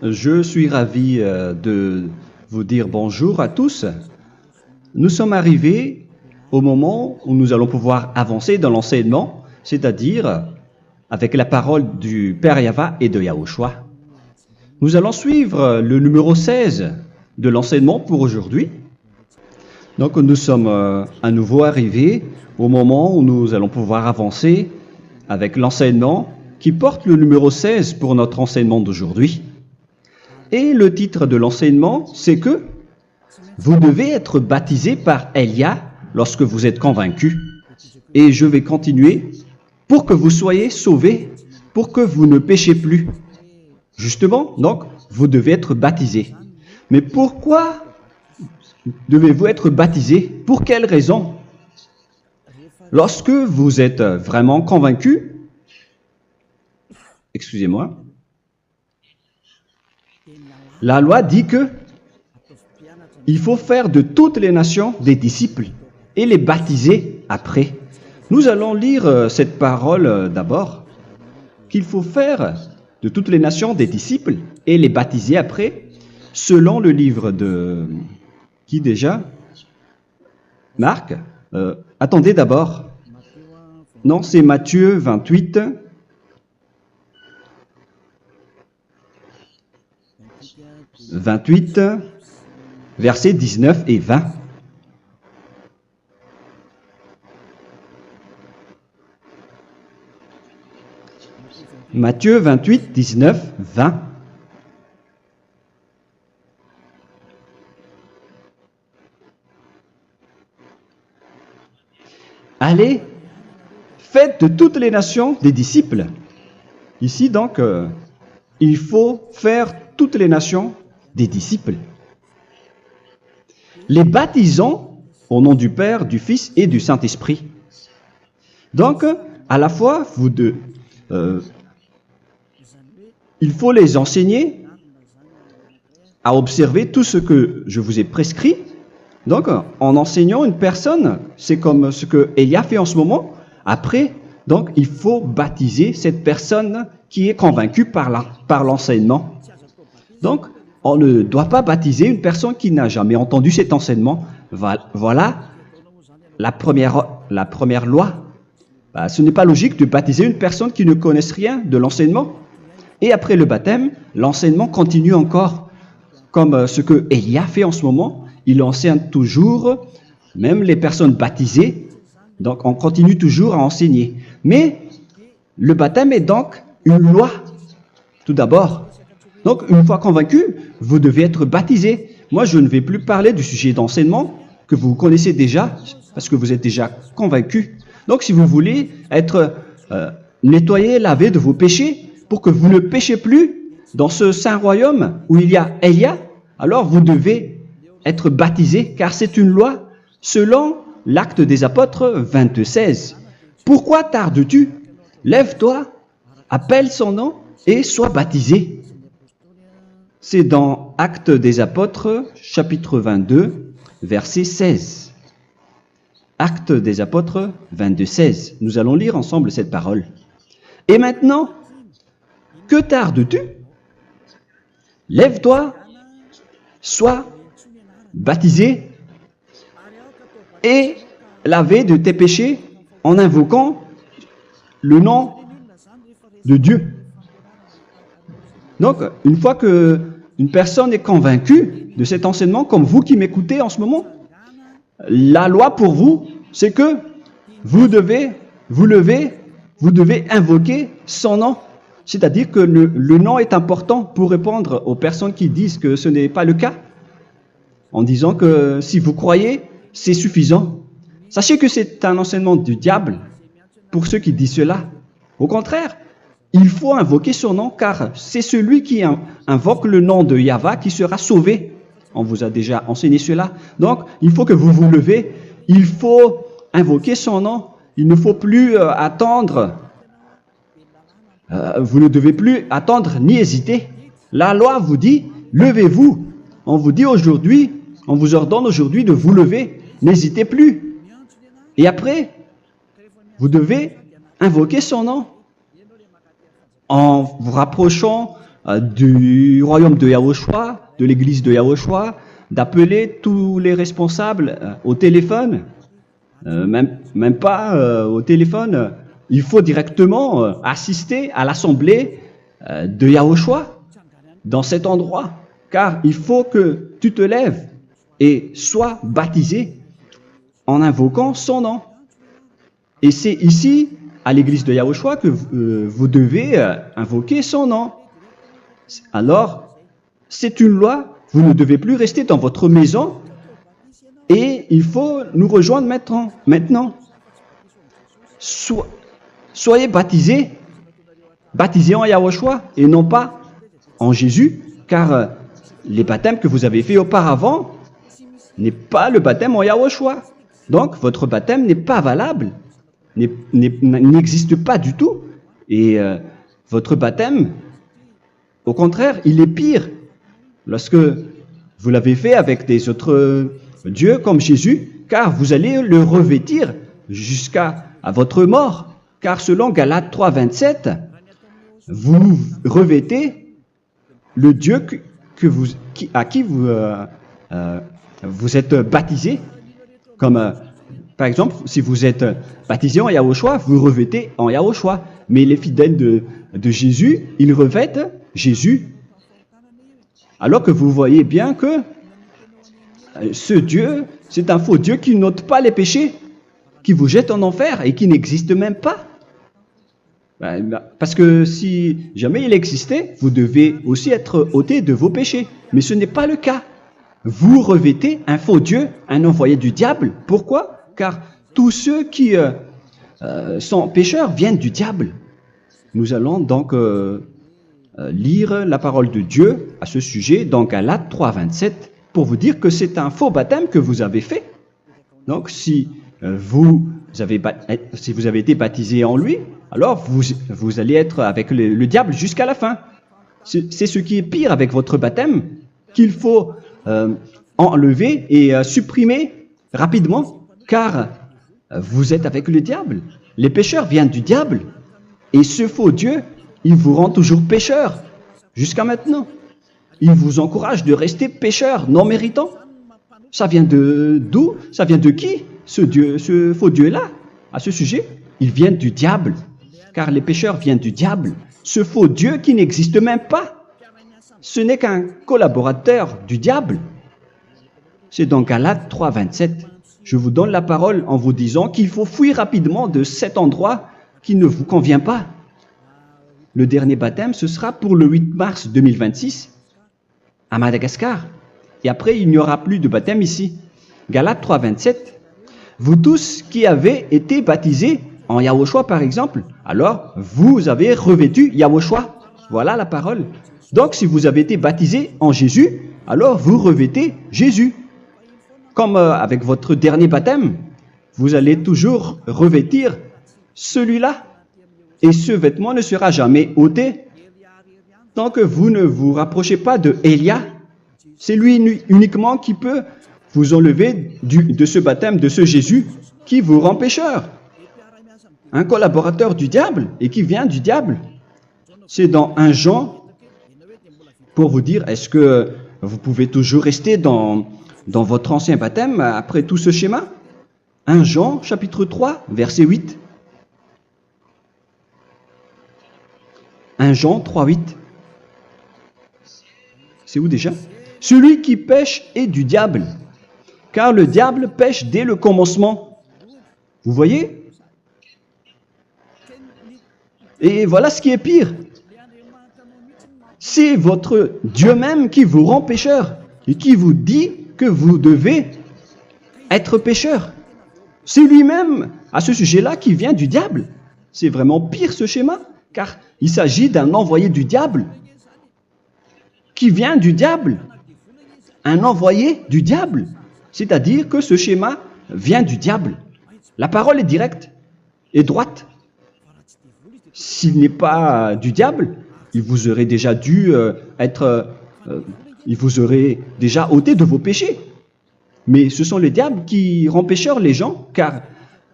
Je suis ravi de vous dire bonjour à tous. Nous sommes arrivés au moment où nous allons pouvoir avancer dans l'enseignement, c'est-à-dire avec la parole du Père Yava et de Yahushua. Nous allons suivre le numéro 16 de l'enseignement pour aujourd'hui. Donc nous sommes à nouveau arrivés au moment où nous allons pouvoir avancer avec l'enseignement qui porte le numéro 16 pour notre enseignement d'aujourd'hui. Et le titre de l'enseignement, c'est que vous devez être baptisé par Elia lorsque vous êtes convaincu. Et je vais continuer pour que vous soyez sauvés, pour que vous ne péchez plus. Justement, donc, vous devez être baptisé. Mais pourquoi devez-vous être baptisé? Pour quelle raison? Lorsque vous êtes vraiment convaincu, excusez-moi, la loi dit que il faut faire de toutes les nations des disciples et les baptiser après. Nous allons lire cette parole d'abord, qu'il faut faire de toutes les nations des disciples et les baptiser après, selon le livre de... Qui déjà? Marc. Attendez d'abord. Non, c'est Matthieu 28. Versets 19 et 20. Matthieu 28, 19, 20. Allez, faites de toutes les nations des disciples. Ici, donc, il faut faire toutes les nations des disciples. Les baptisons au nom du Père, du Fils et du Saint-Esprit. Donc, à la fois, il faut les enseigner à observer tout ce que je vous ai prescrit. Donc, en enseignant une personne, c'est comme ce que Elia fait en ce moment. Après, donc, il faut baptiser cette personne qui est convaincue par l'enseignement. Donc, on ne doit pas baptiser une personne qui n'a jamais entendu cet enseignement. Voilà la première loi. Ce n'est pas logique de baptiser une personne qui ne connaisse rien de l'enseignement. Et après le baptême, l'enseignement continue encore, comme ce que Elia fait en ce moment. Il enseigne toujours, même les personnes baptisées. Donc, on continue toujours à enseigner. Mais le baptême est donc une loi, tout d'abord. Donc, une fois convaincu, vous devez être baptisé. Moi, je ne vais plus parler du sujet d'enseignement que vous connaissez déjà, parce que vous êtes déjà convaincu. Donc, si vous voulez être nettoyé, lavé de vos péchés, pour que vous ne péchez plus dans ce saint royaume où il y a Elia, alors vous devez être baptisé, car c'est une loi selon l'Acte des Apôtres 22:16. Pourquoi tardes-tu? Lève-toi, appelle son nom et sois baptisé. C'est dans Actes des Apôtres, chapitre 22, verset 16. Actes des Apôtres 22:16. Nous allons lire ensemble cette parole. Et maintenant, que tardes-tu? Lève-toi, sois baptisé et lavé de tes péchés en invoquant le nom de Dieu. Donc, une fois qu'une personne est convaincue de cet enseignement, comme vous qui m'écoutez en ce moment, la loi pour vous, c'est que vous devez invoquer son nom. C'est-à-dire que le nom est important pour répondre aux personnes qui disent que ce n'est pas le cas, en disant que si vous croyez, c'est suffisant. Sachez que c'est un enseignement du diable pour ceux qui disent cela. Au contraire, il faut invoquer son nom, car c'est celui qui invoque le nom de Yahva qui sera sauvé. On vous a déjà enseigné cela. Donc, il faut que vous vous levez, il faut invoquer son nom. Il ne faut plus attendre. Vous ne devez plus attendre ni hésiter. La loi vous dit, levez-vous. On vous dit aujourd'hui, on vous ordonne aujourd'hui de vous lever. N'hésitez plus. Et après, vous devez invoquer son nom en vous rapprochant du royaume de Yahushua, de l'église de Yahushua, d'appeler tous les responsables au téléphone, même pas au téléphone. Il faut directement assister à l'assemblée de Yahushua dans cet endroit, car il faut que tu te lèves et sois baptisé en invoquant son nom. Et c'est ici, à l'église de Yahushua, que vous devez invoquer son nom. Alors, c'est une loi, vous ne devez plus rester dans votre maison et il faut nous rejoindre maintenant. Soyez baptisés en Yahushua et non pas en Jésus, car les baptêmes que vous avez faits auparavant n'est pas le baptême en Yahushua. Donc, votre baptême n'est pas valable, n'existe pas du tout. Et votre baptême, au contraire, il est pire. Lorsque vous l'avez fait avec des autres dieux comme Jésus, car vous allez le revêtir jusqu'à votre mort. Car selon Galates 3, 27, vous revêtez le Dieu à qui vous êtes baptisé. Comme par exemple, si vous êtes baptisé en Yahushua, vous revêtez en Yahushua. Mais les fidèles de Jésus, ils revêtent Jésus. Alors que vous voyez bien que ce Dieu, c'est un faux Dieu qui n'ôte pas les péchés, qui vous jette en enfer et qui n'existe même pas. Parce que si jamais il existait, vous devez aussi être ôté de vos péchés. Mais ce n'est pas le cas. Vous revêtez un faux Dieu, un envoyé du diable. Pourquoi? Car tous ceux qui sont pécheurs viennent du diable. Nous allons donc lire la parole de Dieu à ce sujet dans Galates 3, 27 pour vous dire que c'est un faux baptême que vous avez fait. Donc si vous avez été baptisé en lui, alors vous allez être avec le diable jusqu'à la fin. C'est ce qui est pire avec votre baptême qu'il faut enlever et supprimer rapidement, car vous êtes avec le diable. Les pécheurs viennent du diable et ce faux Dieu, il vous rend toujours pécheur jusqu'à maintenant. Il vous encourage de rester pécheur non méritant. Ça vient d'où? Ça vient de qui? Ce faux Dieu-là, à ce sujet, ils viennent du diable, car les pécheurs viennent du diable. Ce faux Dieu qui n'existe même pas, ce n'est qu'un collaborateur du diable. C'est dans Galates 3, 27. Je vous donne la parole en vous disant qu'il faut fuir rapidement de cet endroit qui ne vous convient pas. Le dernier baptême, ce sera pour le 8 mars 2026 à Madagascar. Et après, il n'y aura plus de baptême ici. Galates 3, 27. Vous tous qui avez été baptisés en Yahushua, par exemple, alors vous avez revêtu Yahushua. Voilà la parole. Donc, si vous avez été baptisés en Jésus, alors vous revêtez Jésus. Comme avec votre dernier baptême, vous allez toujours revêtir celui-là. Et ce vêtement ne sera jamais ôté tant que vous ne vous rapprochez pas de Élia. C'est lui uniquement qui peut vous enlever de ce baptême, de ce Jésus qui vous rend pécheur. Un collaborateur du diable et qui vient du diable. C'est dans 1 Jean, pour vous dire, est-ce que vous pouvez toujours rester dans votre ancien baptême après tout ce schéma? 1 Jean, chapitre 3, verset 8. 1 Jean 3, 8. C'est où déjà? Celui qui pêche est du diable, car le diable pêche dès le commencement. Vous voyez? Et voilà ce qui est pire. C'est votre Dieu même qui vous rend pécheur et qui vous dit que vous devez être pécheur. C'est lui-même, à ce sujet-là, qui vient du diable. C'est vraiment pire ce schéma, car il s'agit d'un envoyé du diable qui vient du diable. Un envoyé du diable. C'est-à-dire que ce schéma vient du diable. La parole est directe et droite. S'il n'est pas du diable, il vous aurait déjà dû il vous aurait déjà ôté de vos péchés. Mais ce sont les diables qui rendent pécheurs les gens, car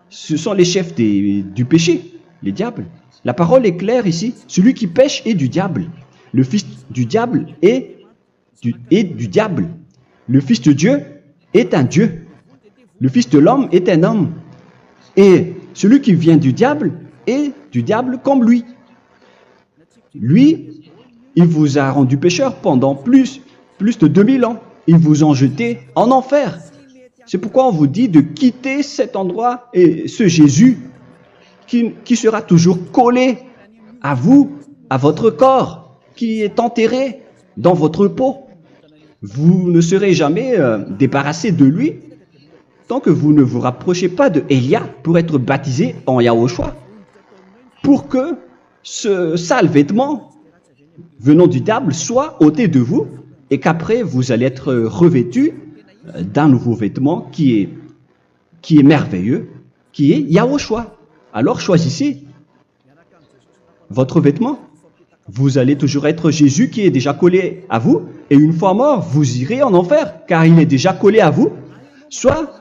ce sont les chefs du péché, les diables. La parole est claire ici. Celui qui pêche est du diable. Le fils du diable est du diable. Le fils de Dieu est un Dieu. Le fils de l'homme est un homme. Et celui qui vient du diable est du diable comme lui. Lui, il vous a rendu pécheur pendant plus de 2000 ans. Il vous a jeté en enfer. C'est pourquoi on vous dit de quitter cet endroit et ce Jésus qui sera toujours collé à vous, à votre corps, qui est enterré dans votre peau. Vous ne serez jamais débarrassé de lui tant que vous ne vous rapprochez pas de Élia pour être baptisé en Yahushua, pour que ce sale vêtement venant du diable soit ôté de vous et qu'après vous allez être revêtu d'un nouveau vêtement qui est merveilleux, qui est Yahushua. Alors choisissez votre vêtement. Vous allez toujours être Jésus qui est déjà collé à vous, et une fois mort, vous irez en enfer, car il est déjà collé à vous. Soit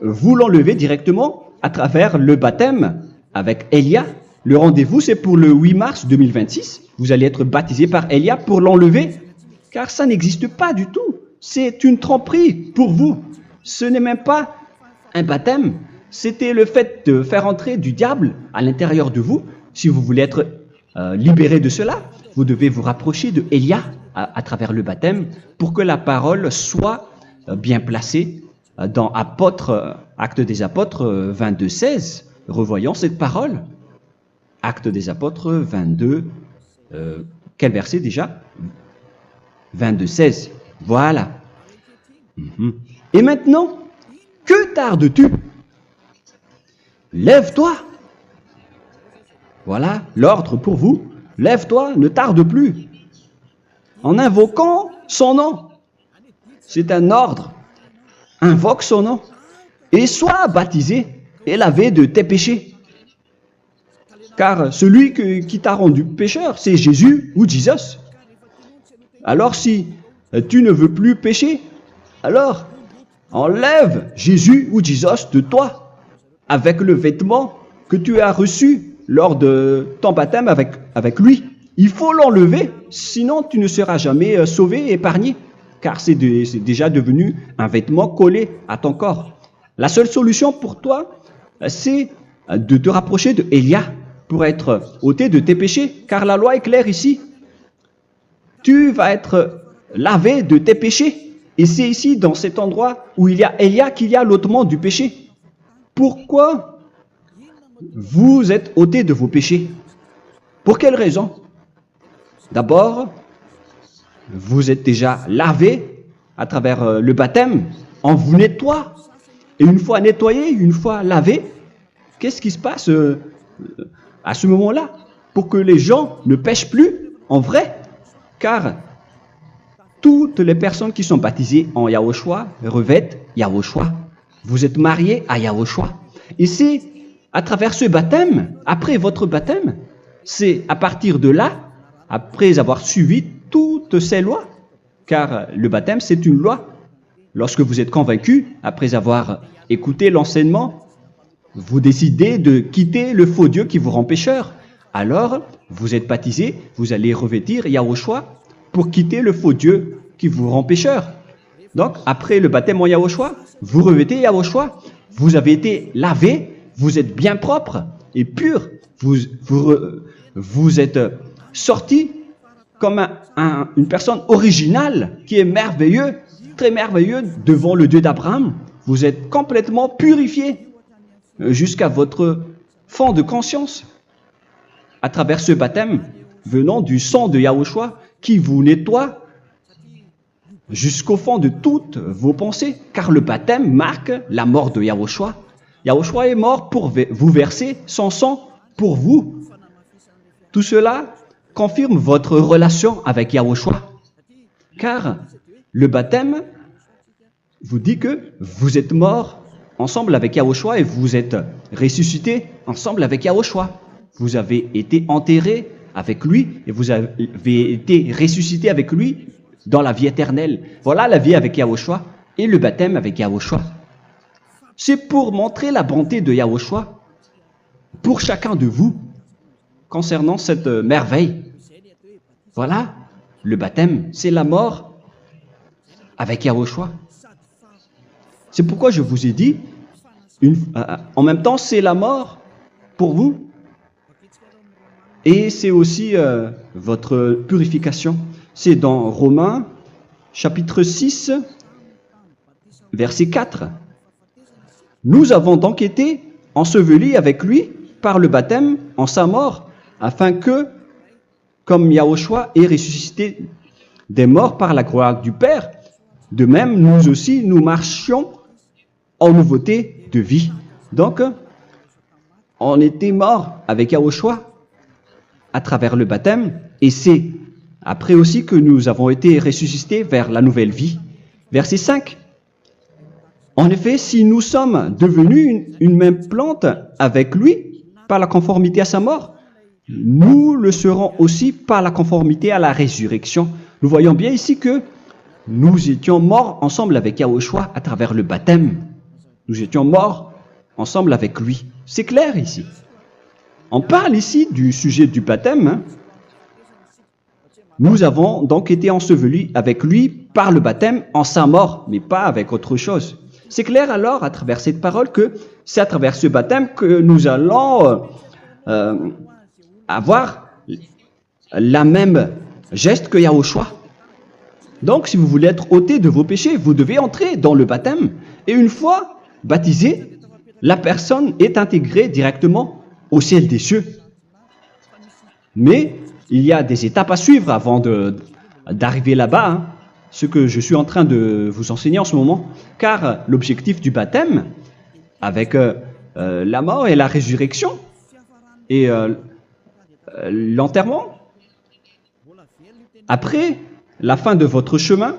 vous l'enlevez directement à travers le baptême avec Élia. Le rendez-vous, c'est pour le 8 mars 2026. Vous allez être baptisé par Élia pour l'enlever, car ça n'existe pas du tout. C'est une tromperie pour vous. Ce n'est même pas un baptême. C'était le fait de faire entrer du diable à l'intérieur de vous. Si vous voulez être libéré de cela, vous devez vous rapprocher de Élia à travers le baptême pour que la parole soit bien placée dans Actes des Apôtres 22:16. Revoyons cette parole. Actes des Apôtres 22, quel verset déjà? 22:16. Voilà. Et maintenant, que tardes-tu? Lève-toi. Voilà l'ordre pour vous. Lève-toi, ne tarde plus. En invoquant son nom. C'est un ordre. Invoque son nom. Et sois baptisé et lavé de tes péchés. Car celui qui t'a rendu pécheur, c'est Jésus ou Jesus. Alors si tu ne veux plus pécher, alors enlève Jésus ou Jesus de toi avec le vêtement que tu as reçu lors de ton baptême avec lui. Il faut l'enlever, sinon tu ne seras jamais sauvé, épargné, car c'est déjà devenu un vêtement collé à ton corps. La seule solution pour toi, c'est de te rapprocher de Élia pour être ôté de tes péchés, car la loi est claire ici. Tu vas être lavé de tes péchés, et c'est ici, dans cet endroit où il y a Élia, qu'il y a l'ôtement du péché. Pourquoi vous êtes ôté de vos péchés? Pour quelle raison? D'abord, vous êtes déjà lavé à travers le baptême. On vous nettoie. Et une fois nettoyé, une fois lavé, qu'est-ce qui se passe à ce moment-là? Pour que les gens ne pêchent plus en vrai. Car toutes les personnes qui sont baptisées en Yahushua revêtent Yahushua. Vous êtes mariés à Yahushua. Et c'est à travers ce baptême, après votre baptême, c'est à partir de là, après avoir suivi toutes ces lois, car le baptême c'est une loi. Lorsque vous êtes convaincu, après avoir écouté l'enseignement, vous décidez de quitter le faux Dieu qui vous rend pécheur. Alors, vous êtes baptisé, vous allez revêtir Yahushua pour quitter le faux Dieu qui vous rend pécheur. Donc, après le baptême en Yahushua, vous revêtez Yahushua. Vous avez été lavé, vous êtes bien propre et pur. Vous êtes sorti comme une personne originale qui est merveilleux, très merveilleux devant le Dieu d'Abraham. Vous êtes complètement purifié jusqu'à votre fond de conscience à travers ce baptême venant du sang de Yahushua qui vous nettoie jusqu'au fond de toutes vos pensées, car le baptême marque la mort de Yahushua. Yahushua est mort pour vous verser son sang pour vous. Tout cela confirme votre relation avec Yahushua, car le baptême vous dit que vous êtes mort ensemble avec Yahushua et vous êtes ressuscité ensemble avec Yahushua. Vous avez été enterré avec lui et vous avez été ressuscité avec lui dans la vie éternelle. Voilà la vie avec Yahushua et le baptême avec Yahushua. C'est pour montrer la bonté de Yahushua pour chacun de vous concernant cette merveille. Voilà le baptême, c'est la mort avec Yahushua. C'est pourquoi je vous ai dit, en même temps, c'est la mort pour vous et c'est aussi votre purification. C'est dans Romains, chapitre 6, verset 4. Nous avons donc été ensevelis avec lui par le baptême en sa mort, afin que, comme Yahushua est ressuscité des morts par la gloire du Père, de même, nous aussi, nous marchions en nouveauté de vie. Donc, on était morts avec Yahushua à travers le baptême, et c'est après aussi que nous avons été ressuscités vers la nouvelle vie. Verset 5. En effet, si nous sommes devenus une même plante avec lui par la conformité à sa mort, nous le serons aussi par la conformité à la résurrection. Nous voyons bien ici que nous étions morts ensemble avec Yahushua à travers le baptême. Nous étions morts ensemble avec lui. C'est clair ici. On parle ici du sujet du baptême. Nous avons donc été ensevelis avec lui par le baptême en sa mort, mais pas avec autre chose. C'est clair alors à travers cette parole que c'est à travers ce baptême que nous allons avoir la même geste que Yahushua. Donc si vous voulez être ôté de vos péchés, vous devez entrer dans le baptême. Et une fois baptisé, la personne est intégrée directement au ciel des cieux. Mais il y a des étapes à suivre avant d'arriver là-bas, hein, ce que je suis en train de vous enseigner en ce moment, car l'objectif du baptême, avec la mort et la résurrection, et l'enterrement, après la fin de votre chemin,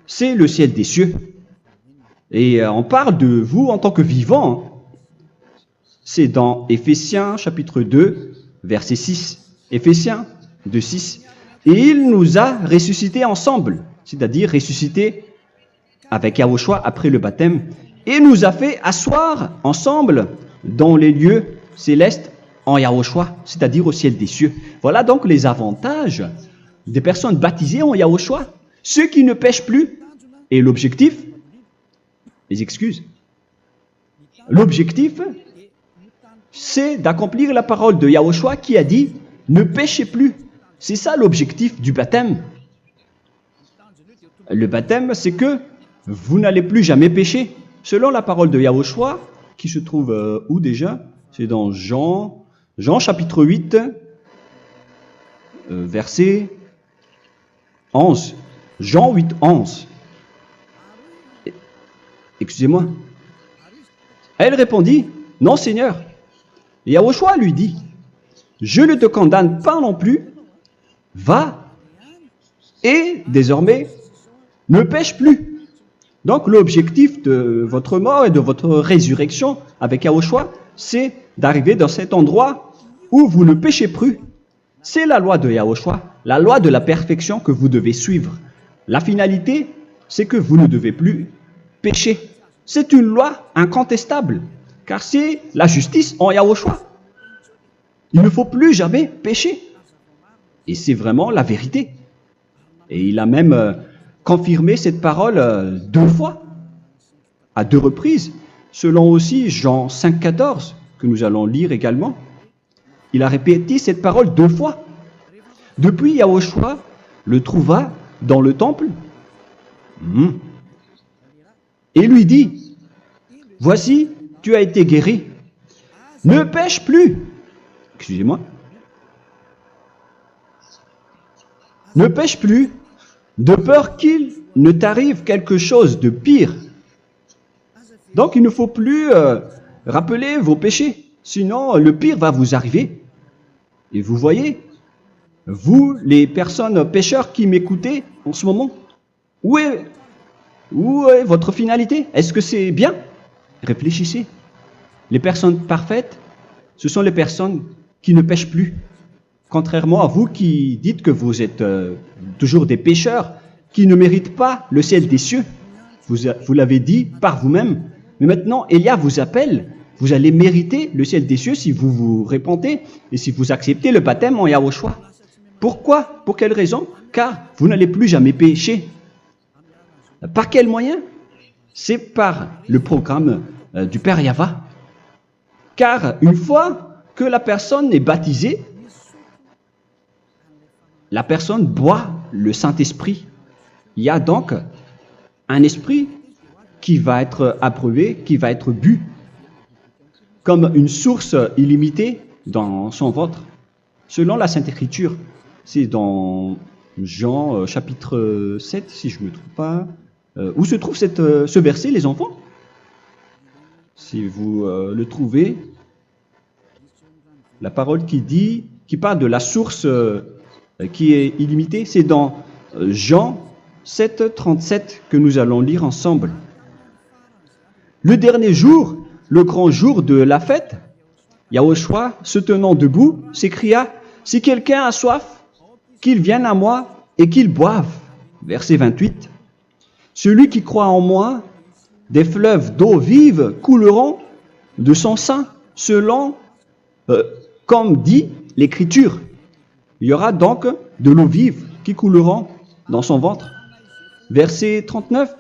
c'est le ciel des cieux. Et on parle de vous en tant que vivant. C'est dans Éphésiens chapitre 2, verset 6. Éphésiens 2, 6. Et il nous a ressuscités ensemble, c'est-à-dire ressuscités avec Yahushua après le baptême, et nous a fait asseoir ensemble dans les lieux célestes en Yahushua, c'est-à-dire au ciel des cieux. Voilà donc les avantages des personnes baptisées en Yahushua, ceux qui ne pêchent plus. Et l'objectif, les excuses, l'objectif, c'est d'accomplir la parole de Yahushua qui a dit « Ne péchez plus ». C'est ça l'objectif du baptême. Le baptême, c'est que vous n'allez plus jamais pécher. Selon la parole de Yahushua, qui se trouve où déjà? C'est dans Jean chapitre 8, verset 11. Jean 8, 11. Excusez-moi. Elle répondit, « Non, Seigneur. » Et Yahushua lui dit, « Je ne te condamne pas non plus. Va et désormais ne pêche plus. » Donc l'objectif de votre mort et de votre résurrection avec Yahushua, c'est d'arriver dans cet endroit où vous ne péchez plus. C'est la loi de Yahushua, la loi de la perfection que vous devez suivre. La finalité, c'est que vous ne devez plus pécher. C'est une loi incontestable, car c'est la justice en Yahushua. Il ne faut plus jamais pécher. Et c'est vraiment la vérité. Et il a même confirmé cette parole 2 fois, à 2 reprises, selon aussi Jean 5, 14, que nous allons lire également. Il a répété cette parole 2 fois. Depuis, Yahushua le trouva dans le temple et lui dit, « Voici, tu as été guéri. Ne pêche plus. » Excusez-moi. Ne pêche plus, de peur qu'il ne t'arrive quelque chose de pire. Donc il ne faut plus rappeler vos péchés, sinon le pire va vous arriver. Et vous voyez, vous, les personnes pécheurs qui m'écoutez en ce moment, où est votre finalité? Est-ce que c'est bien? Réfléchissez. Les personnes parfaites, ce sont les personnes qui ne pêchent plus. Contrairement à vous qui dites que vous êtes toujours des pécheurs, qui ne méritent pas le ciel des cieux. Vous l'avez dit par vous-même. Mais maintenant, Élia vous appelle. Vous allez mériter le ciel des cieux si vous vous repentez et si vous acceptez le baptême en Yahushua. Pourquoi? Pour quelle raison? car vous n'allez plus jamais pécher. Par quel moyen? C'est par le programme du Père Yahva. Car une fois que la personne est baptisée, la personne boit le Saint-Esprit. Il y a donc un esprit qui va être approuvé, qui va être bu, comme une source illimitée dans son ventre, selon la Sainte Écriture. C'est dans Jean chapitre 7, si je ne me trompe pas. Où se trouve ce verset, les enfants? Si vous le trouvez, la parole qui parle de la source qui est illimitée, c'est dans Jean 7, 37 que nous allons lire ensemble. Le dernier jour, le grand jour de la fête, Yahushua, se tenant debout, s'écria, « Si quelqu'un a soif, qu'il vienne à moi et qu'il boive. » Verset 28. « Celui qui croit en moi, des fleuves d'eau vive couleront de son sein, selon, comme dit l'Écriture. » Il y aura donc de l'eau vive qui couleront dans son ventre. Verset 39.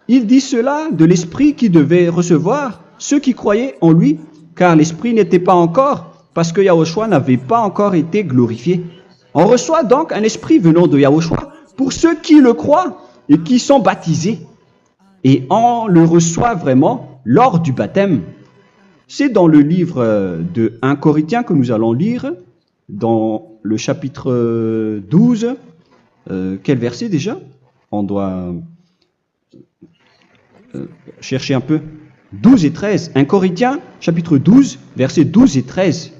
Il dit cela de l'Esprit qui devait recevoir ceux qui croyaient en lui, car l'Esprit n'était pas encore, parce que Yahushua n'avait pas encore été glorifié. On reçoit donc un Esprit venant de Yahushua pour ceux qui le croient et qui sont baptisés. Et on le reçoit vraiment lors du baptême. C'est dans le livre de 1 Corinthiens que nous allons lire, dans le chapitre 12. Quel verset déjà? On doit chercher un peu. 12 et 13. 1 Corinthiens, chapitre 12, versets 12 et 13.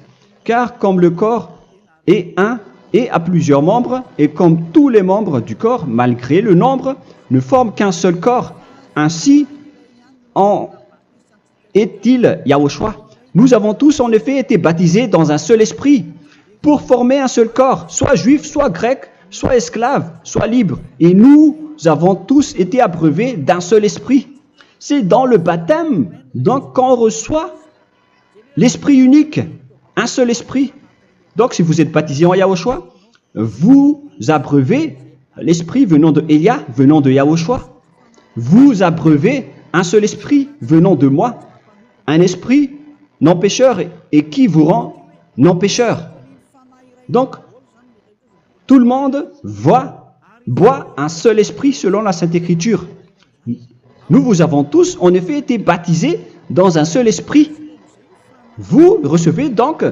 Car comme le corps est un et a plusieurs membres, et comme tous les membres du corps, malgré le nombre, ne forment qu'un seul corps, ainsi en est-il Yahushua. Nous avons tous en effet été baptisés dans un seul esprit, pour former un seul corps, soit juif, soit grec, soit esclave, soit libre. Et nous avons tous été abreuvés d'un seul esprit. C'est dans le baptême, donc, qu'on reçoit l'esprit unique, un seul esprit. Donc, si vous êtes baptisé en Yahushua, vous abreuvez l'esprit venant de Elia, venant de Yahushua. Vous abreuvez un seul esprit venant de moi, un esprit non pécheur et qui vous rend non pécheur. Donc, tout le monde boit un seul esprit selon la Sainte Écriture. Nous avons tous en effet été baptisés dans un seul esprit. Vous recevez donc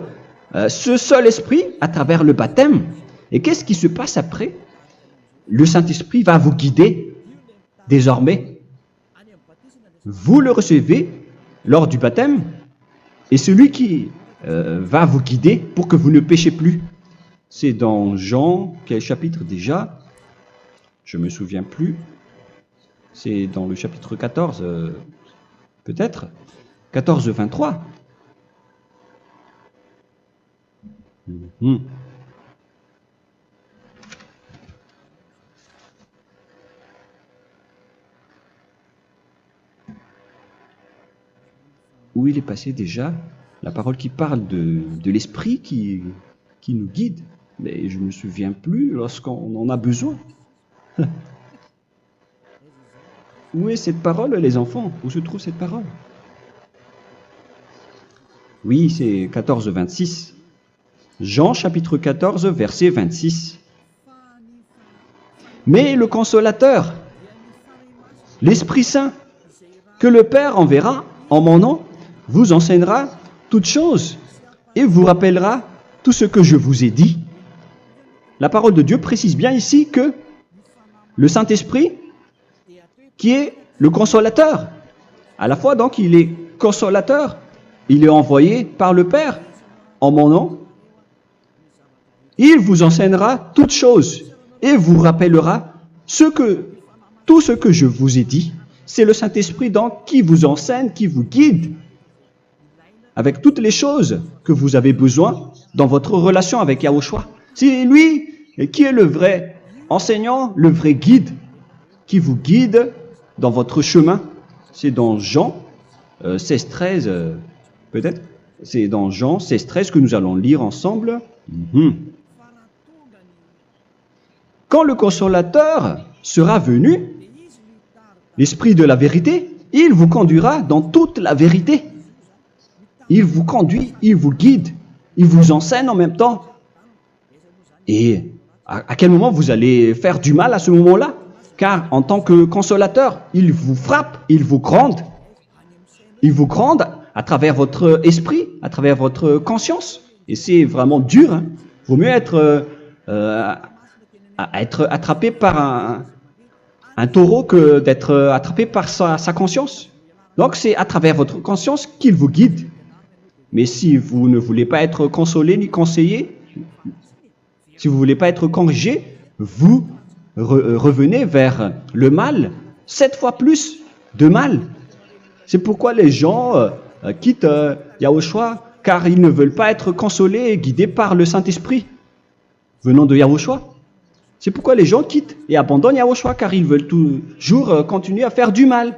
ce seul esprit à travers le baptême. Et qu'est-ce qui se passe après? Le Saint-Esprit va vous guider désormais. Vous le recevez lors du baptême et celui qui va vous guider pour que vous ne péchez plus. C'est dans Jean, quel chapitre déjà? Je ne me souviens plus. C'est dans le chapitre 14, peut-être. 14, 23. Où il est passé déjà? La parole qui parle de l'esprit qui nous guide. Mais je ne me souviens plus lorsqu'on en a besoin. Où est cette parole, les enfants? Où se trouve cette parole? Oui, c'est 14, 26. Jean, chapitre 14, verset 26. Mais le Consolateur, l'Esprit Saint, que le Père enverra en mon nom, vous enseignera toutes choses et vous rappellera tout ce que je vous ai dit. La parole de Dieu précise bien ici que le Saint-Esprit, qui est le consolateur, à la fois donc il est consolateur, il est envoyé par le Père en mon nom, il vous enseignera toutes choses et vous rappellera tout ce que je vous ai dit. C'est le Saint-Esprit donc qui vous enseigne, qui vous guide avec toutes les choses que vous avez besoin dans votre relation avec Yahushua. C'est lui qui est le vrai enseignant, le vrai guide, qui vous guide dans votre chemin. C'est dans Jean 16, 13, peut-être. C'est dans Jean 16, 13 que nous allons lire ensemble. quand le consolateur sera venu, l'Esprit de la vérité, il vous conduira dans toute la vérité. Il vous conduit, il vous guide, il vous enseigne en même temps. Et à quel moment vous allez faire du mal à ce moment-là? Car en tant que consolateur, il vous frappe, il vous gronde. Il vous gronde à travers votre esprit, à travers votre conscience. Et c'est vraiment dur. Hein. Vaut mieux être attrapé par un taureau que d'être attrapé par sa conscience. Donc c'est à travers votre conscience qu'il vous guide. Mais si vous ne voulez pas être consolé ni conseillé, si vous ne voulez pas être corrigé, vous revenez vers le mal, 7 fois plus de mal. C'est pourquoi les gens quittent Yahushua, car ils ne veulent pas être consolés et guidés par le Saint-Esprit venant de Yahushua. C'est pourquoi les gens quittent et abandonnent Yahushua, car ils veulent toujours continuer à faire du mal.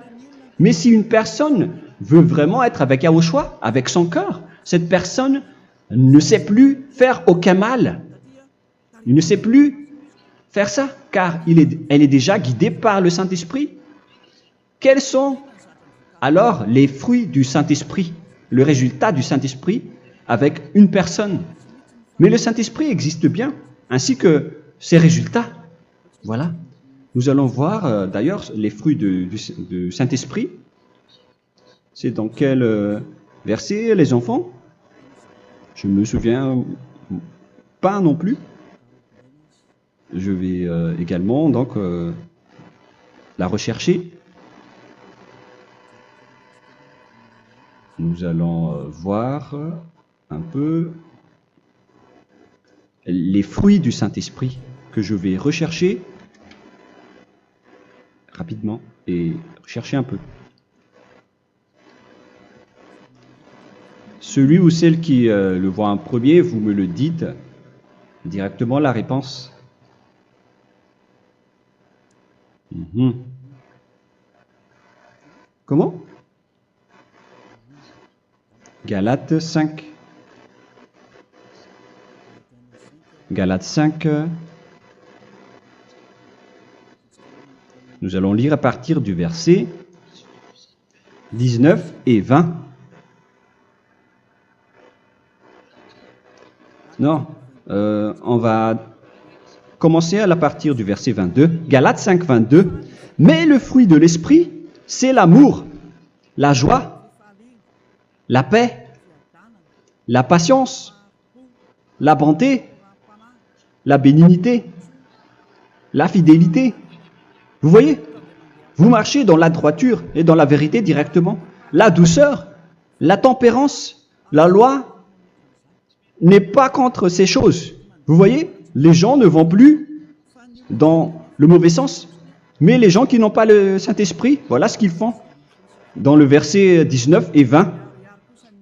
Mais si une personne veut vraiment être avec Yahushua, avec son cœur, cette personne ne sait plus faire aucun mal. Il ne sait plus faire ça, car elle est déjà guidée par le Saint-Esprit. Quels sont alors les fruits du Saint-Esprit, le résultat du Saint-Esprit avec une personne? Mais le Saint-Esprit existe bien, ainsi que ses résultats. Voilà. Nous allons voir d'ailleurs les fruits du Saint-Esprit. C'est dans quel verset, les enfants? Je ne me souviens pas non plus. Je vais également donc la rechercher. Nous allons voir un peu les fruits du Saint-Esprit que je vais rechercher rapidement et rechercher un peu. Celui ou celle qui le voit en premier, vous me le dites directement la réponse. Comment? Galates 5. Galates 5. Nous allons lire à partir du verset 19 et 20. Non, on va commencer à partir du verset 22. Galates 5, 22. Mais le fruit de l'esprit, c'est l'amour, la joie, la paix, la patience, la bonté, la bénignité, la fidélité. Vous voyez? Vous marchez dans la droiture et dans la vérité directement. La douceur, la tempérance, la loi n'est pas contre ces choses. Vous voyez? Les gens ne vont plus dans le mauvais sens. Mais les gens qui n'ont pas le Saint-Esprit, voilà ce qu'ils font. Dans le verset 19 et 20.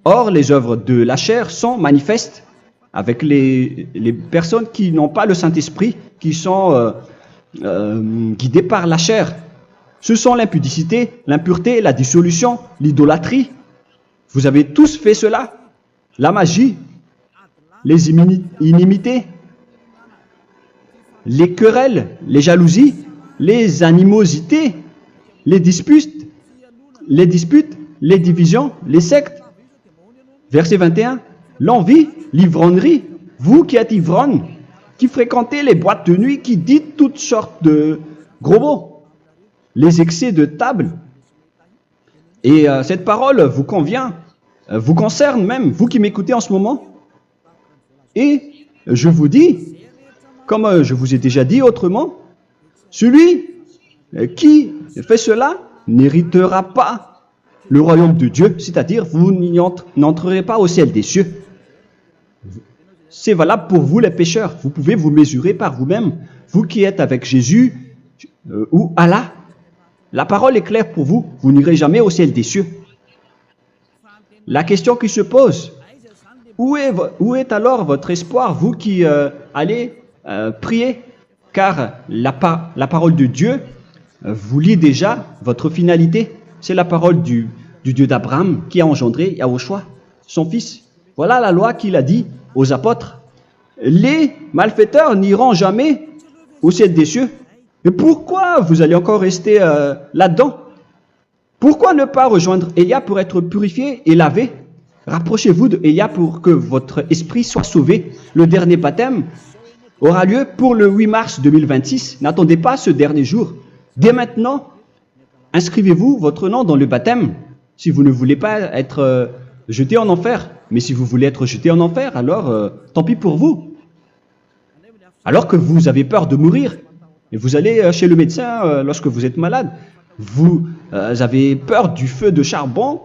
Or, les œuvres de la chair sont manifestes avec les personnes qui n'ont pas le Saint-Esprit, qui sont guidées par la chair. Ce sont l'impudicité, l'impureté, la dissolution, l'idolâtrie. Vous avez tous fait cela. La magie, les inimités, les querelles, les jalousies, les animosités, les disputes, les divisions, les sectes. Verset 21, l'envie, l'ivrognerie, vous qui êtes ivrognes, qui fréquentez les boîtes de nuit, qui dites toutes sortes de gros mots, les excès de table. Et cette parole vous convient, vous concerne même, vous qui m'écoutez en ce moment. Et je vous dis, comme je vous ai déjà dit autrement, celui qui fait cela n'héritera pas le royaume de Dieu, c'est-à-dire vous n'entrerez pas au ciel des cieux. C'est valable pour vous les pécheurs. Vous pouvez vous mesurer par vous-même, vous qui êtes avec Jésus ou Allah. La parole est claire pour vous, vous n'irez jamais au ciel des cieux. La question qui se pose, où est alors votre espoir, vous qui allez prier? Car la parole de Dieu vous lit déjà votre finalité. C'est la parole du Dieu d'Abraham qui a engendré Yahushua, son fils. Voilà la loi qu'il a dit aux apôtres. Les malfaiteurs n'iront jamais au ciel des cieux. Mais pourquoi vous allez encore rester là-dedans? Pourquoi ne pas rejoindre Élia pour être purifié et lavé? Rapprochez-vous d'Élia pour que votre esprit soit sauvé. Le dernier baptême aura lieu pour le 8 mars 2026. N'attendez pas ce dernier jour. Dès maintenant, inscrivez-vous votre nom dans le baptême si vous ne voulez pas être jeté en enfer. Mais si vous voulez être jeté en enfer, alors tant pis pour vous. Alors que vous avez peur de mourir, et vous allez chez le médecin lorsque vous êtes malade, vous avez peur du feu de charbon,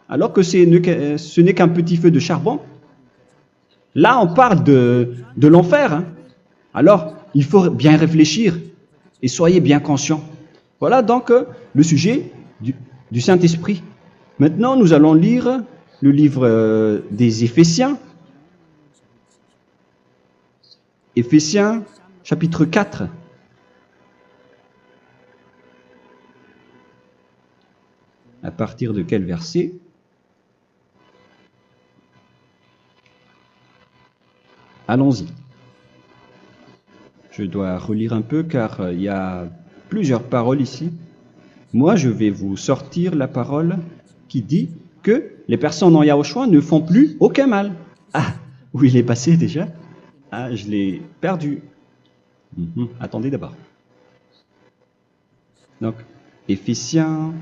alors que ce n'est qu'un petit feu de charbon. Là, on parle de l'enfer. Hein. Alors, il faut bien réfléchir et soyez bien conscients. Voilà donc le sujet du Saint-Esprit. Maintenant, nous allons lire le livre des Éphésiens. Éphésiens, chapitre 4. À partir de quel verset? Allons-y. Je dois relire un peu car il y a plusieurs paroles ici. Moi, je vais vous sortir la parole qui dit que les personnes en Yahushua ne font plus aucun mal. Ah, où il est passé déjà? Ah, je l'ai perdu. Attendez d'abord. Donc, Éphésiens.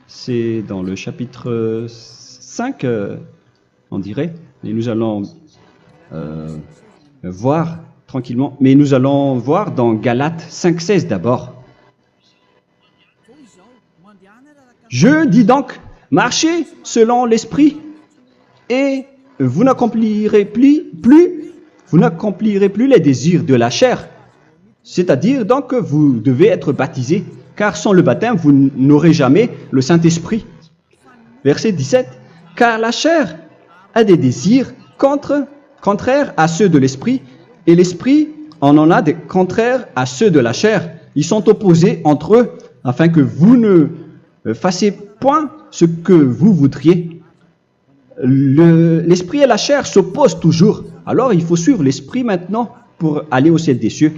C'est dans le chapitre 5, on dirait. Et nous allons voir tranquillement. Mais nous allons voir dans Galates 5,16 d'abord. Je dis donc, marchez selon l'esprit, et vous n'accomplirez plus les désirs de la chair. C'est-à-dire donc que vous devez être baptisé, car sans le baptême, vous n'aurez jamais le Saint-Esprit. Verset 17. Car la chair a des désirs contraires à ceux de l'esprit, et l'esprit en a des contraires à ceux de la chair. Ils sont opposés entre eux, afin que vous ne fassiez point ce que vous voudriez. L'esprit et la chair s'opposent toujours. Alors il faut suivre l'esprit maintenant pour aller au ciel des cieux.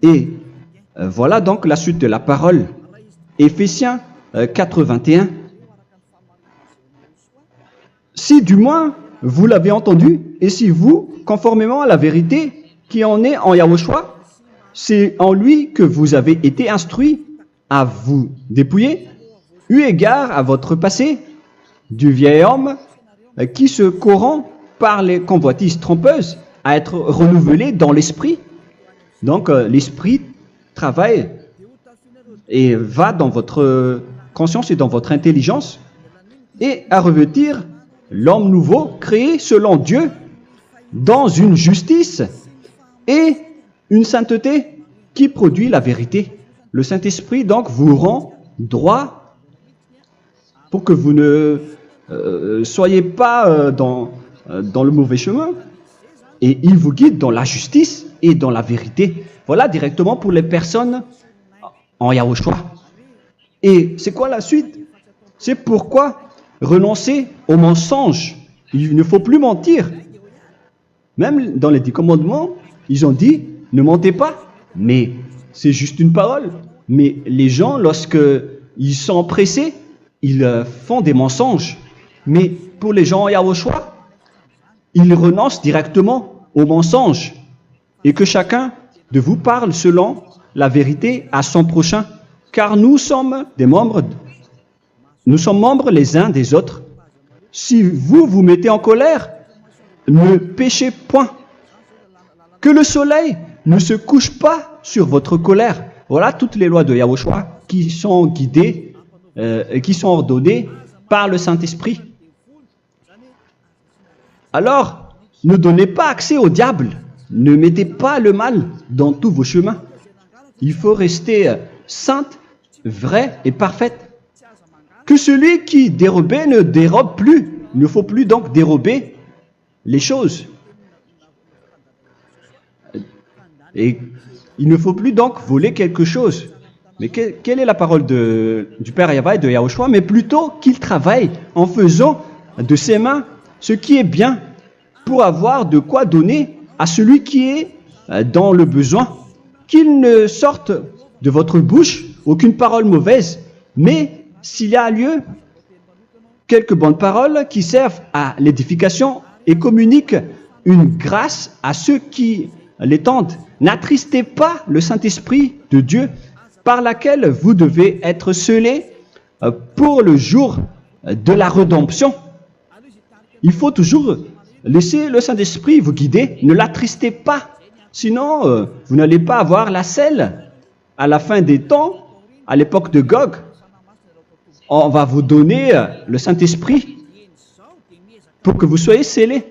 Et voilà donc la suite de la parole. Éphésiens 4:21. Si du moins vous l'avez entendu, et si vous, conformément à la vérité qui en est en Yahushua, c'est en lui que vous avez été instruits à vous dépouiller, eu égard à votre passé, du vieil homme qui se corrompt par les convoitises trompeuses, à être renouvelé dans l'esprit. Donc l'esprit travaille et va dans votre conscience et dans votre intelligence, et à revêtir l'homme nouveau créé selon Dieu dans une justice et une sainteté qui produit la vérité. Le Saint-Esprit donc vous rend droit pour que vous ne soyez pas dans le mauvais chemin, et il vous guide dans la justice et dans la vérité. Voilà directement pour les personnes en Yahushua. Et c'est quoi la suite? C'est pourquoi renoncer au mensonge. Il ne faut plus mentir. Même dans les 10 commandements, ils ont dit ne mentez pas. Mais c'est juste une parole. Mais les gens, lorsque ils sont pressés, ils font des mensonges. Mais pour les gens en Yahushua, ils renoncent directement au mensonge. Et que chacun de vous parle selon la vérité à son prochain. Car nous sommes membres les uns des autres. Si vous vous mettez en colère, ne péchez point. Que le soleil ne se couche pas sur votre colère. Voilà toutes les lois de Yahushua qui sont guidées et qui sont ordonnées par le Saint-Esprit. Alors, ne donnez pas accès au diable. Ne mettez pas le mal dans tous vos chemins. Il faut rester sainte, vraie et parfaite. Que celui qui dérobait ne dérobe plus. Il ne faut plus donc dérober les choses. Et il ne faut plus donc voler quelque chose. Mais quelle est la parole du Père Yahweh et de Yahushua? Mais plutôt qu'il travaille en faisant de ses mains ce qui est bien pour avoir de quoi donner à celui qui est dans le besoin. Qu'il ne sorte de votre bouche aucune parole mauvaise, mais s'il y a lieu, quelques bonnes paroles qui servent à l'édification et communiquent une grâce à ceux qui l'étendent. N'attristez pas le Saint-Esprit de Dieu par laquelle vous devez être scellés pour le jour de la rédemption. Il faut toujours laisser le Saint-Esprit vous guider, ne l'attristez pas, sinon vous n'allez pas avoir la selle. À la fin des temps, à l'époque de Gog, on va vous donner le Saint-Esprit pour que vous soyez scellés.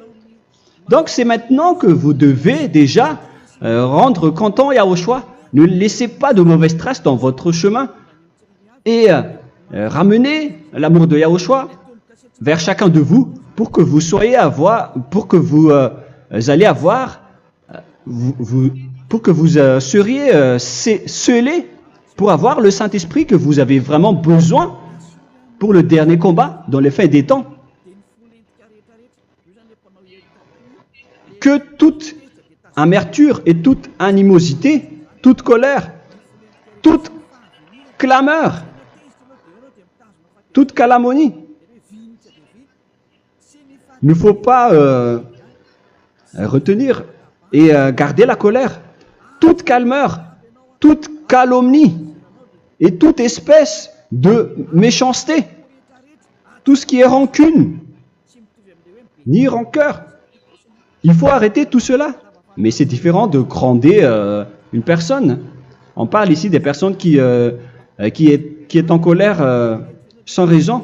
Donc c'est maintenant que vous devez déjà rendre content Yahushua. Ne laissez pas de mauvaises traces dans votre chemin et ramenez l'amour de Yahushua vers chacun de vous pour que vous soyez pour que vous seriez scellés pour avoir le Saint-Esprit que vous avez vraiment besoin pour le dernier combat dans les fins des temps. Que toute amertume et toute animosité, toute colère, toute clameur, toute calomnie, il ne faut pas retenir et garder la colère. Toute calmeur, toute calomnie et toute espèce de méchanceté, tout ce qui est rancune, ni rancœur. Il faut arrêter tout cela. Mais c'est différent de gronder une personne. On parle ici des personnes qui est en colère sans raison.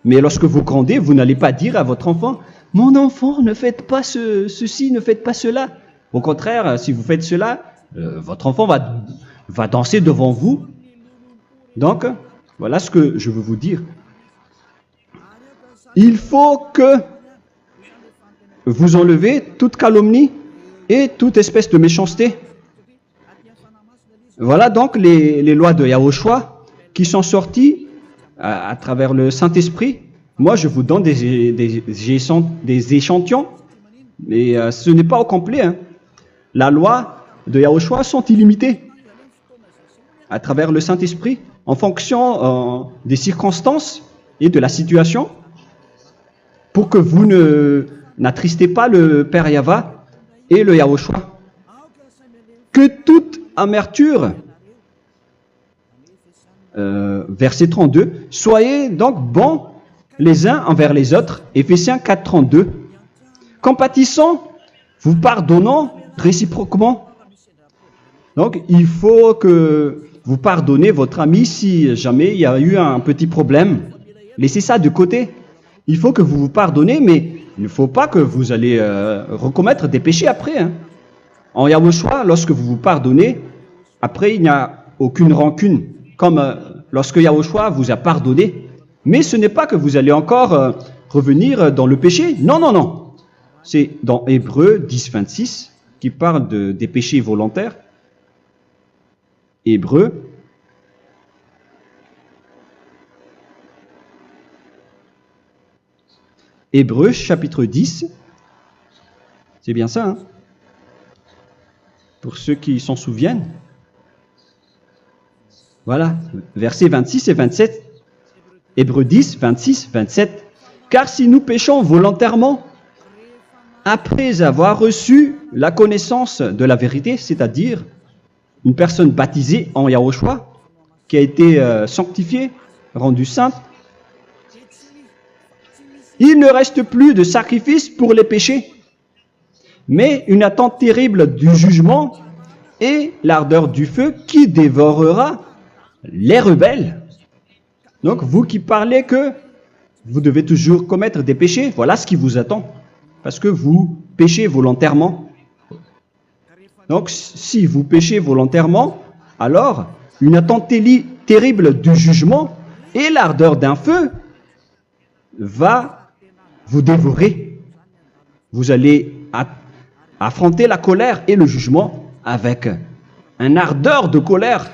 Mais lorsque vous grondez, vous n'allez pas dire à votre enfant « Mon enfant, ne faites pas ceci, ne faites pas cela ». Au contraire, si vous faites cela, votre enfant va danser devant vous. Donc, voilà ce que je veux vous dire. Il faut que vous enlevez toute calomnie et toute espèce de méchanceté. Voilà donc les lois de Yahushua qui sont sorties à travers le Saint-Esprit. Moi, je vous donne des échantillons, mais ce n'est pas au complet. Hein. La loi de Yahushua sont illimitées à travers le Saint-Esprit en fonction des circonstances et de la situation pour que vous n'attristez pas le Père Yahva et le Yahushua. Que toute amertume, verset 32, soyez donc bons les uns envers les autres, Éphésiens 4, 32, compatissant, vous pardonnant réciproquement. Donc, il faut que vous pardonnez votre ami si jamais il y a eu un petit problème. Laissez ça de côté. Il faut que vous vous pardonnez, mais il ne faut pas que vous allez recommettre des péchés après. Hein. En Yahushua, lorsque vous vous pardonnez, après il n'y a aucune rancune, comme lorsque Yahushua vous a pardonné. Mais ce n'est pas que vous allez encore revenir dans le péché. Non, non, non. C'est dans Hébreux 10, 26 qui parle des péchés volontaires. Hébreux. Hébreux chapitre 10. C'est bien ça, hein? Pour ceux qui s'en souviennent. Voilà, versets 26 et 27. Hébreux 10, 26, 27. Car si nous péchons volontairement, après avoir reçu la connaissance de la vérité, c'est-à-dire une personne baptisée en Yahushua, qui a été sanctifiée, rendue sainte, il ne reste plus de sacrifice pour les péchés, mais une attente terrible du jugement et l'ardeur du feu qui dévorera les rebelles. Donc, vous qui parlez que vous devez toujours commettre des péchés, voilà ce qui vous attend, parce que vous péchez volontairement. Donc, si vous péchez volontairement, alors une attente terrible du jugement et l'ardeur d'un feu va vous dévorer. Vous allez affronter la colère et le jugement avec un ardeur de colère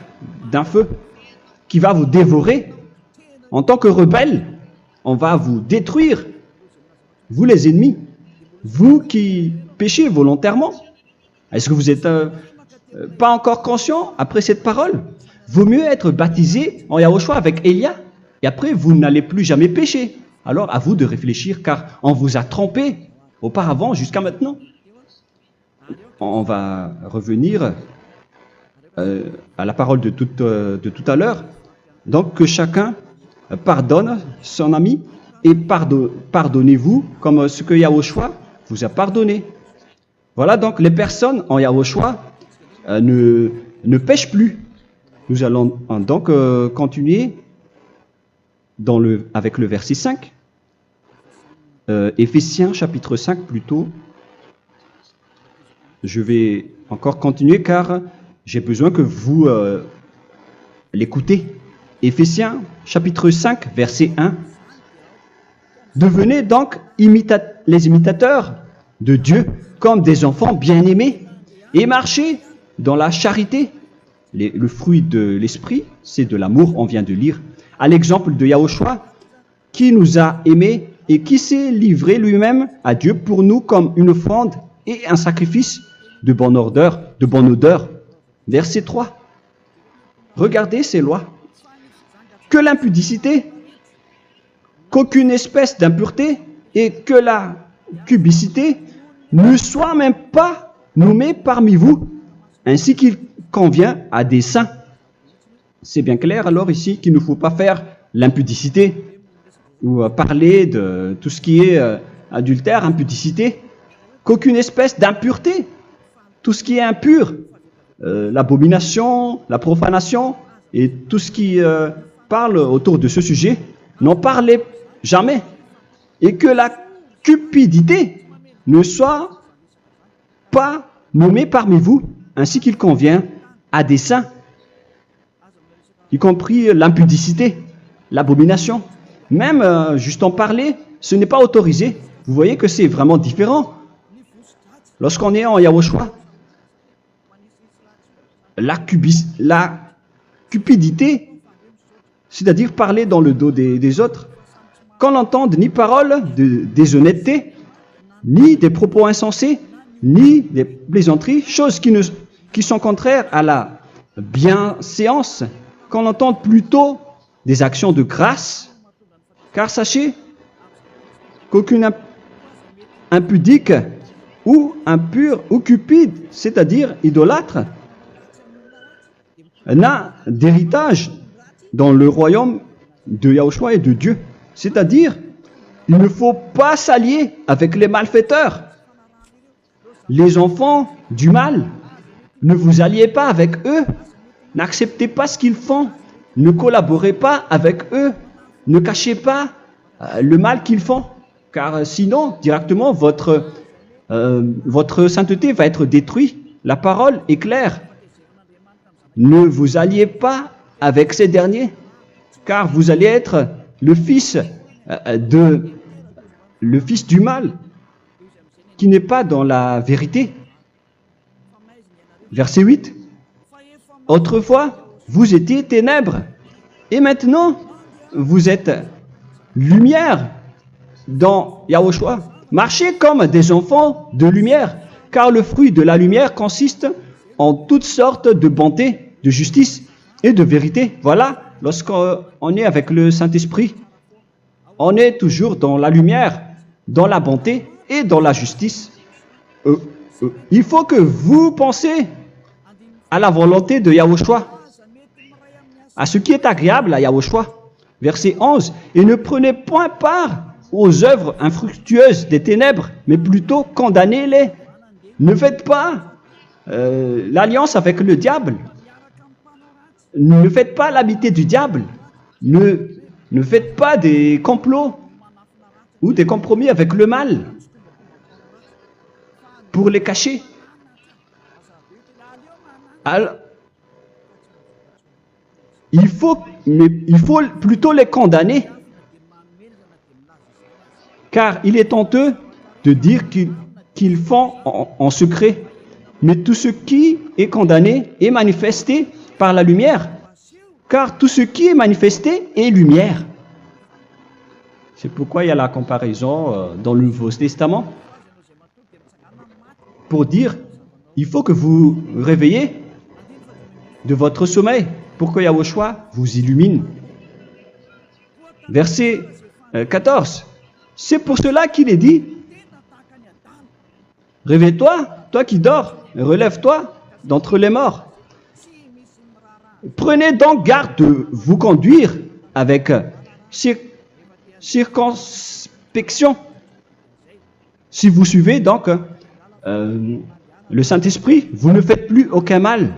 d'un feu qui va vous dévorer. En tant que rebelle, on va vous détruire vous les ennemis, vous qui péchez volontairement. Est-ce que vous n'êtes pas encore conscient après cette parole? Vaut mieux être baptisé en Yahushua avec Elia, et après vous n'allez plus jamais pécher. Alors à vous de réfléchir, car on vous a trompé auparavant jusqu'à maintenant. On va revenir à la parole de tout à l'heure. Donc que chacun pardonne son ami et pardonnez-vous comme ce que Yahushua vous a pardonné. Voilà donc les personnes en Yahushua ne pêchent plus. Nous allons donc continuer avec le verset 5. Éphésiens chapitre 5 plutôt. Je vais encore continuer car j'ai besoin que vous l'écoutez. Éphésiens chapitre 5 verset 1. Devenez donc les imitateurs de Dieu comme des enfants bien-aimés et marchez dans la charité. Le fruit de l'esprit, c'est de l'amour, on vient de lire, à l'exemple de Yahushua qui nous a aimés et qui s'est livré lui-même à Dieu pour nous comme une offrande et un sacrifice de bonne odeur. Verset 3. Regardez ces lois. Que l'impudicité, qu'aucune espèce d'impureté et que la cubicité ne soit même pas nommée parmi vous, ainsi qu'il convient à des saints. C'est bien clair alors ici qu'il ne faut pas faire l'impudicité ou parler de tout ce qui est adultère, impudicité, qu'aucune espèce d'impureté, tout ce qui est impur, l'abomination, la profanation et tout ce qui parle autour de ce sujet, n'en parlez jamais. Et que la cupidité ne soit pas nommée parmi vous, ainsi qu'il convient à des saints, y compris l'impudicité, l'abomination. Même juste en parler, ce n'est pas autorisé. Vous voyez que c'est vraiment différent. Lorsqu'on est en Yahushua, la cupidité, c'est-à-dire parler dans le dos des autres, qu'on n'entende ni parole de déshonnêteté, ni des propos insensés, ni des plaisanteries, choses qui sont contraires à la bienséance, qu'on entende plutôt des actions de grâce, car sachez qu'aucune impudique ou impure ou cupide, c'est-à-dire idolâtre, n'a d'héritage dans le royaume de Yahushua et de Dieu. C'est-à-dire, il ne faut pas s'allier avec les malfaiteurs. Les enfants du mal, ne vous alliez pas avec eux. N'acceptez pas ce qu'ils font. Ne collaborez pas avec eux. Ne cachez pas le mal qu'ils font. Car sinon, directement, votre sainteté va être détruite. La parole est claire. Ne vous alliez pas avec ces derniers, car vous allez être le fils du mal, qui n'est pas dans la vérité. Verset 8. Autrefois, vous étiez ténèbres, et maintenant, vous êtes lumière dans Yahushua. Marchez comme des enfants de lumière, car le fruit de la lumière consiste en toutes sortes de bonté, de justice et de vérité. Voilà, lorsqu'on est avec le Saint-Esprit, on est toujours dans la lumière, dans la bonté et dans la justice. Il faut que vous pensiez à la volonté de Yahushua, à ce qui est agréable à Yahushua. Verset 11. Et ne prenez point part aux œuvres infructueuses des ténèbres, mais plutôt condamnez-les. Ne faites pas l'alliance avec le diable. Ne faites pas l'amitié du diable. Ne faites pas des complots ou des compromis avec le mal pour les cacher. Alors, il faut plutôt les condamner, car il est honteux de dire qu'ils font en secret. Mais tout ce qui est condamné est manifesté par la lumière, car tout ce qui est manifesté est lumière. C'est pourquoi il y a la comparaison dans le Nouveau Testament pour dire, il faut que vous réveillez de votre sommeil pour que Yahushua vous illumine. Verset 14. C'est pour cela qu'il est dit, réveille-toi, toi qui dors, relève-toi d'entre les morts. Prenez donc garde de vous conduire avec circonspection. Si vous suivez donc le Saint-Esprit, vous ne faites plus aucun mal.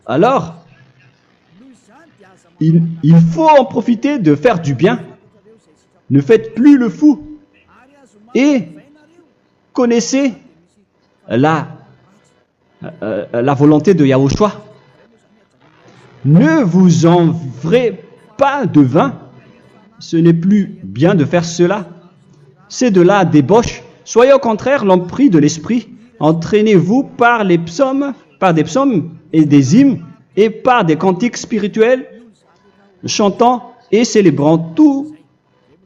Alors, il faut en profiter de faire du bien. Ne faites plus le fou. Et connaissez la volonté de Yahushua. Ne vous envrez pas de vin. Ce n'est plus bien de faire cela. C'est de la débauche. Soyez au contraire l'empris de l'esprit. Entraînez-vous par des psaumes et des hymnes et par des cantiques spirituels, chantant et célébrant tout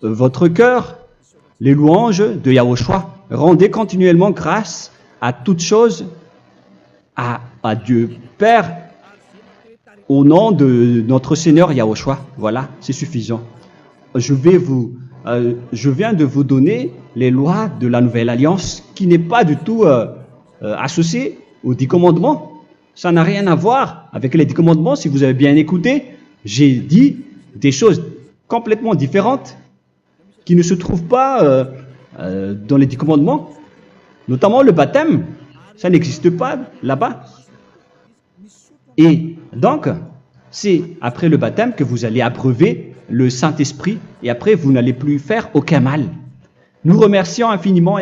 votre cœur les louanges de Yahushua. Rendez continuellement grâce à toutes choses à Dieu Père au nom de notre Seigneur Yahushua. Voilà, c'est suffisant. Je viens de vous donner les lois de la Nouvelle Alliance qui n'est pas du tout associée aux 10 commandements. Ça n'a rien à voir avec les 10 commandements. Si vous avez bien écouté, j'ai dit des choses complètement différentes qui ne se trouvent pas dans les 10 commandements. Notamment le baptême, ça n'existe pas là-bas. Et donc, c'est après le baptême que vous allez abreuver le Saint-Esprit et après vous n'allez plus faire aucun mal. Nous remercions infiniment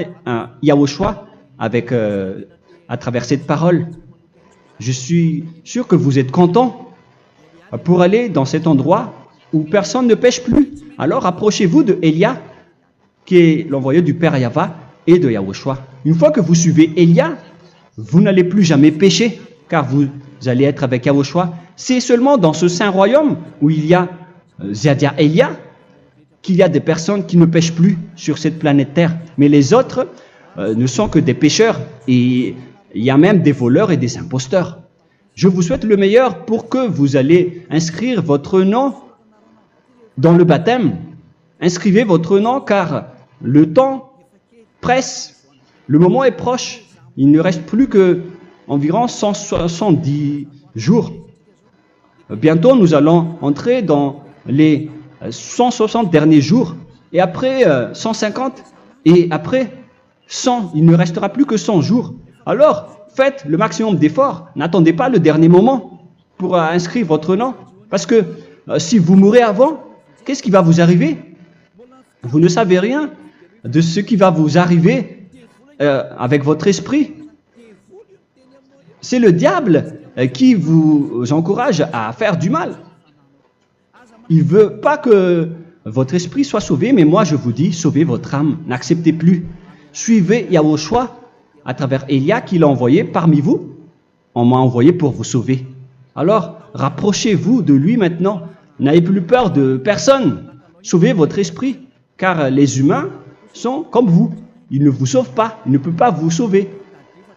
Yahushua à travers cette parole. Je suis sûr que vous êtes contents pour aller dans cet endroit où personne ne pêche plus. Alors approchez-vous de Élia, qui est l'envoyé du Père Yahva et de Yahushua. Une fois que vous suivez Élia, vous n'allez plus jamais pécher, car vous allez être avec Yahushua. C'est seulement dans ce saint royaume où il y a Ziadia Elia qu'il y a des personnes qui ne pêchent plus sur cette planète Terre. Mais les autres ne sont que des pécheurs et il y a même des voleurs et des imposteurs. Je vous souhaite le meilleur pour que vous allez inscrire votre nom dans le baptême. Inscrivez votre nom car le temps presse, le moment est proche. Il ne reste plus que environ 170 jours. Bientôt, nous allons entrer dans les 160 derniers jours, et après 150, et après 100. Il ne restera plus que 100 jours. Alors, faites le maximum d'efforts. N'attendez pas le dernier moment pour inscrire votre nom. Parce que si vous mourrez avant, qu'est-ce qui va vous arriver? Vous ne savez rien de ce qui va vous arriver avec votre esprit. C'est le diable qui vous encourage à faire du mal. Il ne veut pas que votre esprit soit sauvé, mais moi je vous dis, sauvez votre âme, n'acceptez plus. Suivez Yahushua à travers Élia qu'il a envoyé parmi vous. On m'a envoyé pour vous sauver. Alors, rapprochez-vous de lui maintenant. N'ayez plus peur de personne. Sauvez votre esprit, car les humains sont comme vous. Ils ne vous sauvent pas, ils ne peuvent pas vous sauver.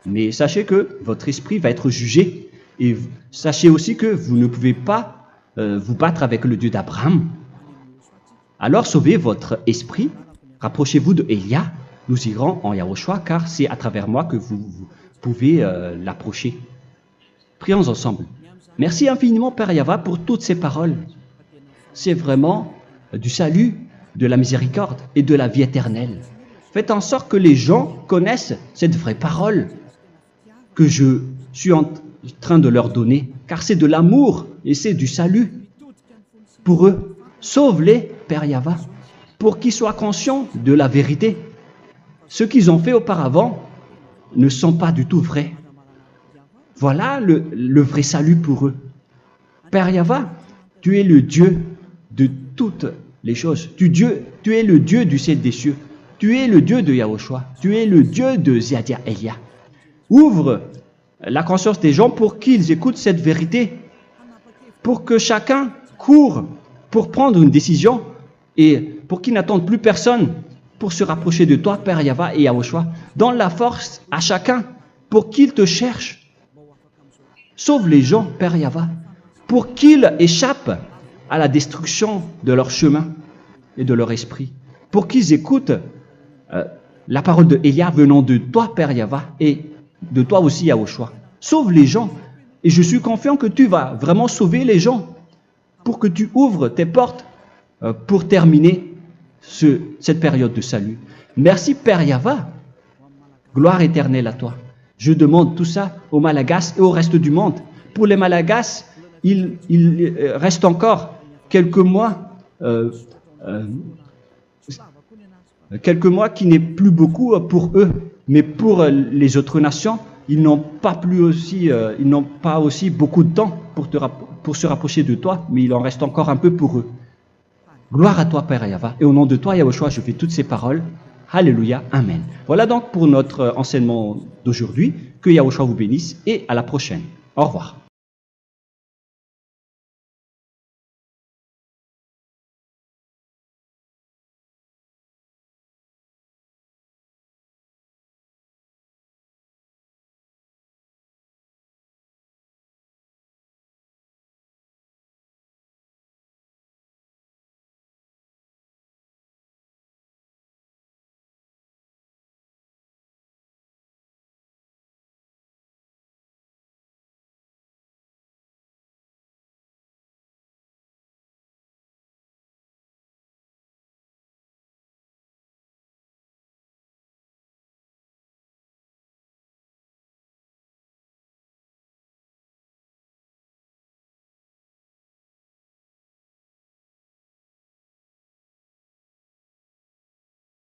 Mais sachez que votre esprit va être jugé. Et sachez aussi que vous ne pouvez pas vous battre avec le Dieu d'Abraham. Alors sauvez votre esprit, rapprochez-vous de Élia, nous irons en Yahushua, car c'est à travers moi que vous pouvez l'approcher. Prions ensemble. Merci infiniment, Père Yahva, pour toutes ces paroles. C'est vraiment du salut, de la miséricorde et de la vie éternelle. Faites en sorte que les gens connaissent cette vraie parole que je suis en train de leur donner, car c'est de l'amour et c'est du salut pour eux. Sauve-les, Père Yahva, pour qu'ils soient conscients de la vérité. Ce qu'ils ont fait auparavant ne sont pas du tout vrais. Voilà le vrai salut pour eux. Père Yahva, tu es le Dieu de toutes les choses. Tu es le Dieu du ciel des cieux. Tu es le Dieu de Yahushua. Tu es le Dieu de Ziadia Elia. Ouvre la conscience des gens pour qu'ils écoutent cette vérité, pour que chacun court pour prendre une décision et pour qu'ils n'attendent plus personne pour se rapprocher de toi, Père Yahweh et Yahushua. Donne la force à chacun pour qu'ils te cherchent. Sauve les gens, Père Yahweh, pour qu'ils échappent à la destruction de leur chemin et de leur esprit, pour qu'ils écoutent la parole de Élia venant de toi, Père Yahweh, et de toi aussi, Yahushua. Sauve les gens, et je suis confiant que tu vas vraiment sauver les gens, pour que tu ouvres tes portes pour terminer cette période de salut. Merci, Père Yahweh. Gloire éternelle à toi. Je demande tout ça aux Malagasy et au reste du monde. Pour les Malagasy, il reste encore quelques mois qui n'est plus beaucoup pour eux, mais pour les autres nations, ils n'ont pas aussi beaucoup de temps pour se rapprocher de toi, mais il en reste encore un peu pour eux. Gloire à toi, Père Yahweh, et au nom de toi, Yahushua, je fais toutes ces paroles. Alléluia, Amen. Voilà donc pour notre enseignement d'aujourd'hui. Que Yahushua vous bénisse et à la prochaine. Au revoir.